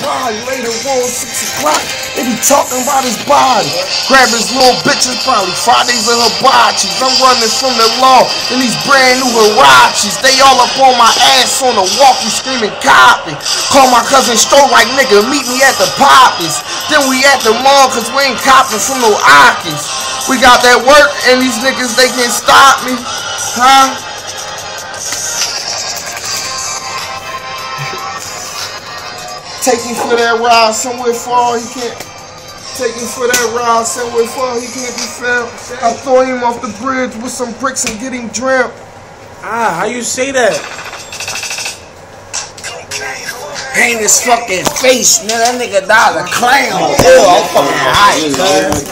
body. Later on, 6 o'clock, they be talking about his body. Grab his little bitches, probably Fridays and hibachi. I'm running from the law in these brand new Ratchets. They all up on my ass on the walkie screaming copy. Call my cousin Stroh like, nigga, meet me at the Poppies. Then we at the mall cause we ain't copping from no Akis. We got that work and these niggas, they can't stop me. Huh? Take him for that ride somewhere far, he can't. Take him for that ride somewhere far, he can't be found. I throw him off the bridge with some bricks and get him dreamt. Ah, how you say that? Paint his fucking face, man. That nigga died a clown. Oh, I'm fucking high, cuz.